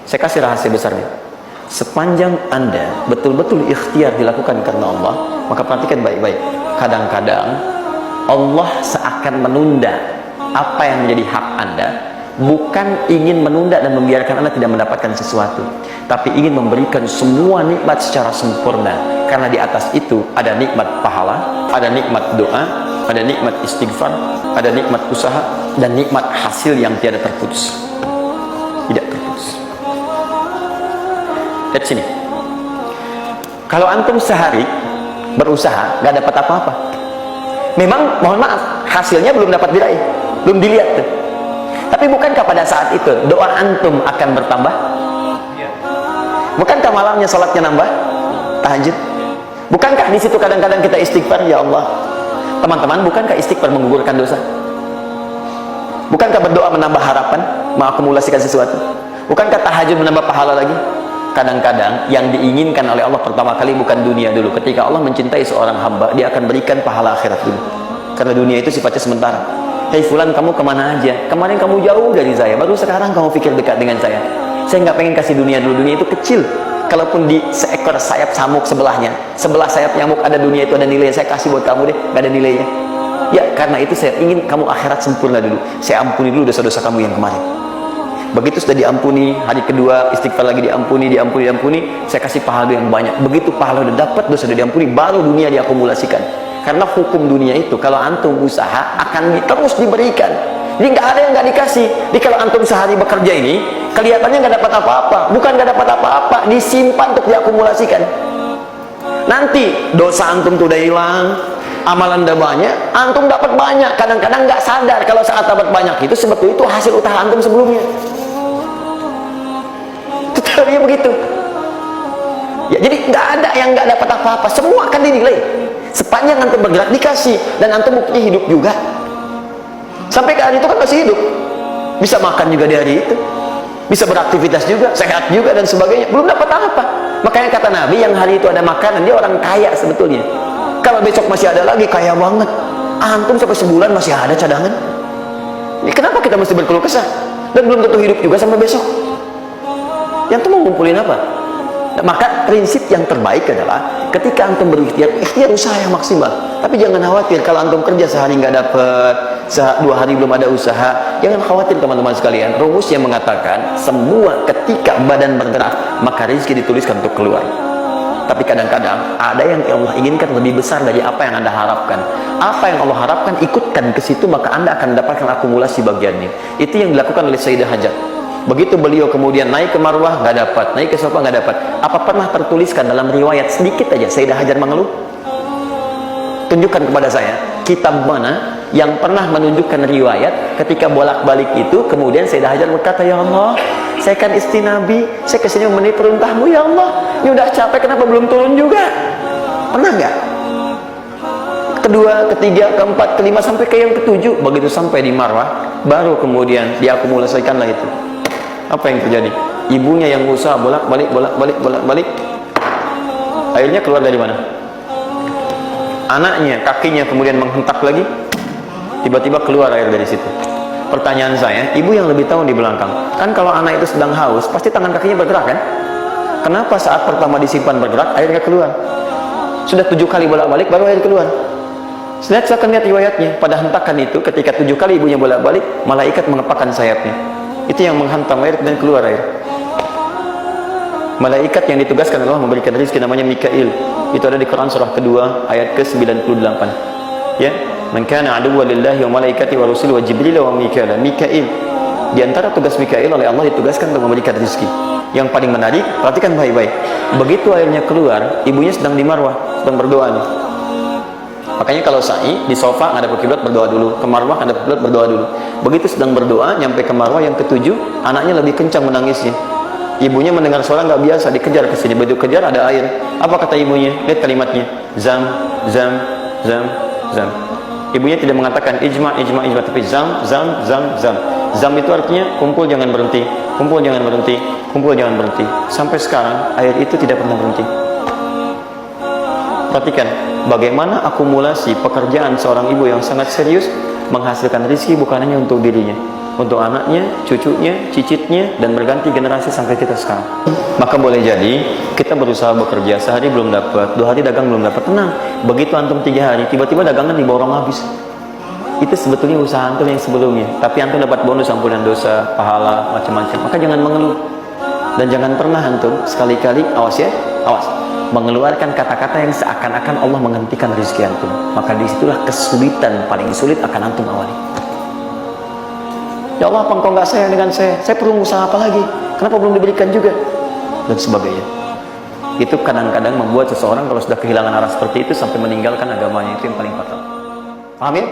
Saya kasih rahasia besarnya. Sepanjang Anda betul-betul ikhtiar dilakukan karena Allah, maka perhatikan baik-baik. Kadang-kadang Allah seakan menunda apa yang menjadi hak Anda, bukan ingin menunda dan membiarkan Anda tidak mendapatkan sesuatu, tapi ingin memberikan semua nikmat secara sempurna. Karena di atas itu ada nikmat pahala, ada nikmat doa, ada nikmat istighfar, ada nikmat usaha, dan nikmat hasil yang tiada terputus. Tidak terputus. Lihat sini. Kalau antum sehari berusaha gak dapat apa-apa, memang mohon maaf hasilnya belum dapat diraih, belum dilihat tuh. Tapi bukankah pada saat itu doa antum akan bertambah? Bukankah malamnya salatnya nambah? Tahajud? Bukankah di situ kadang-kadang kita istighfar, ya Allah? Teman-teman, bukankah istighfar menggugurkan dosa? Bukankah berdoa menambah harapan, mengakumulasikan sesuatu? Bukankah tahajud menambah pahala lagi? Kadang-kadang yang diinginkan oleh Allah pertama kali bukan dunia dulu. Ketika Allah mencintai seorang hamba, dia akan berikan pahala akhirat dulu. Karena dunia itu sifatnya sementara. Hei fulan, kamu kemana aja? Kemarin kamu jauh dari saya, baru sekarang kamu pikir dekat dengan saya. Saya nggak pengen kasih dunia dulu. Dunia itu kecil. Kalaupun di seekor sayap samuk sebelahnya, sebelah sayap nyamuk ada dunia, itu ada nilai. Saya kasih buat kamu deh, nggak ada nilainya. Ya, karena itu saya ingin kamu akhirat sempurna dulu. Saya ampuni dulu dosa-dosa kamu yang kemarin. Begitu sudah diampuni, hari kedua istighfar lagi diampuni, saya kasih pahala yang banyak. Begitu pahala udah dapat, dosa sudah diampuni, baru dunia diakumulasikan. Karena hukum dunia itu, kalau antum usaha akan terus diberikan. Jadi nggak ada yang nggak dikasih. Jadi kalau antum sehari bekerja ini, kelihatannya nggak dapat apa-apa. Bukan nggak dapat apa-apa, disimpan untuk diakumulasikan. Nanti dosa antum tuh udah hilang, amalan udah banyak, antum dapat banyak. Kadang-kadang nggak sadar kalau saat dapat banyak itu sebetulnya itu hasil usaha antum sebelumnya. Teorinya begitu. Ya, jadi nggak ada yang nggak dapat apa-apa, semua akan dinilai. Sepanjang antum bergerak dikasih, dan antum buktinya hidup juga. Sampai ke hari itu kan masih hidup, bisa makan juga di hari itu, bisa beraktivitas juga, sehat juga dan sebagainya. Belum dapat apa. Makanya kata Nabi, yang hari itu ada makanan, dia orang kaya sebetulnya. Kalau besok masih ada lagi, kaya banget. Antum sampai sebulan masih ada cadangan. Ya, kenapa kita mesti berkeluh kesah? Dan belum tentu hidup juga sampai besok. Yang tuh mau ngumpulin apa? Nah, maka prinsip yang terbaik adalah ketika antum berikhtiar, ikhtiar usaha yang maksimal. Tapi jangan khawatir kalau antum kerja sehari nggak dapat, 2 hari belum ada usaha. Jangan khawatir teman-teman sekalian. Rumus yang mengatakan semua ketika badan bergerak, maka rezeki dituliskan untuk keluar. Tapi kadang-kadang ada yang Allah inginkan lebih besar dari apa yang Anda harapkan. Apa yang Allah harapkan, ikutkan ke situ, maka Anda akan mendapatkan akumulasi bagiannya. Itu yang dilakukan oleh Sayyidah Hajar. Begitu beliau kemudian naik ke Marwah, nggak dapat, naik ke Safa, nggak dapat. Apa pernah tertuliskan dalam riwayat sedikit aja Sayyidah Hajar mengeluh? Tunjukkan kepada saya kitab mana yang pernah menunjukkan riwayat ketika bolak-balik itu kemudian Sayyidah Hajar berkata, ya Allah, saya kan istri Nabi, saya kesini memenuhi perintahmu, ya Allah, ini udah capek, kenapa belum turun juga? Pernah nggak? Kedua, ketiga, keempat, kelima, sampai ke yang ketujuh. Begitu sampai di Marwah, baru kemudian diakumulasikanlah itu. Apa yang terjadi? Ibunya yang usaha bolak-balik, akhirnya keluar dari mana? Anaknya, kakinya kemudian menghentak lagi, tiba-tiba keluar air dari situ. Pertanyaan saya, ibu yang lebih tahu di belakang. Kan kalau anak itu sedang haus, pasti tangan kakinya bergerak kan? Kenapa saat pertama disimpan bergerak, airnya keluar? Sudah 7 kali bolak-balik, baru air keluar. Silakan lihat riwayatnya. Pada hentakan itu, ketika 7 kali ibunya bolak-balik, malaikat mengepakkan sayapnya. Itu yang menghantam air dan keluar air. Malaikat yang ditugaskan Allah memberikan rezeki namanya Mikail. Itu ada di Quran surah kedua ayat ke-98. Ya, man kana aduwwan lillahi wa malaikati wa rusuli wa jibril wa mikail. Mikail. Di antara tugas Mikail oleh Allah ditugaskan untuk memberikan rezeki. Yang paling menarik, perhatikan baik-baik. Begitu airnya keluar, ibunya sedang di Marwah, sedang berdoa nih. Makanya kalau sa'i di sofa ngadep ke kiblat berdoa dulu, ke Marwah ngadep ke kiblat berdoa dulu. Begitu sedang berdoa nyampe ke Marwah yang ketujuh, anaknya lebih kencang menangisnya. Ibunya mendengar suara nggak biasa, dikejar ke sini. Begitu kejar ada air. Apa kata ibunya? Lihat kalimatnya. Zam, zam, zam, zam. Ibunya tidak mengatakan ijma, tapi zam, zam, zam, zam. Zam itu artinya kumpul jangan berhenti, kumpul jangan berhenti, kumpul jangan berhenti. Sampai sekarang air itu tidak pernah berhenti. Perhatikan bagaimana akumulasi pekerjaan seorang ibu yang sangat serius menghasilkan rezeki bukan hanya untuk dirinya, untuk anaknya, cucunya, cicitnya, dan berganti generasi sampai kita sekarang. Maka boleh jadi kita berusaha bekerja, sehari belum dapat, 2 hari dagang belum dapat, tenang. Begitu antum 3 hari, tiba-tiba dagangan diborong habis. Itu sebetulnya usaha antum yang sebelumnya, tapi antum dapat bonus ampunan dosa, pahala, macam-macam. Maka jangan mengeluh, dan jangan pernah antum sekali-kali, awas ya, awas, mengeluarkan kata-kata yang seakan-akan Allah menghentikan rezeki antum. Maka disitulah kesulitan paling sulit akan antum awali. Ya Allah, apa engkau nggak sayang dengan saya? Saya perlu usaha apa lagi? Kenapa belum diberikan juga? Dan sebagainya. Itu kadang-kadang membuat seseorang kalau sudah kehilangan arah seperti itu sampai meninggalkan agamanya, itu yang paling fatal. Paham ya?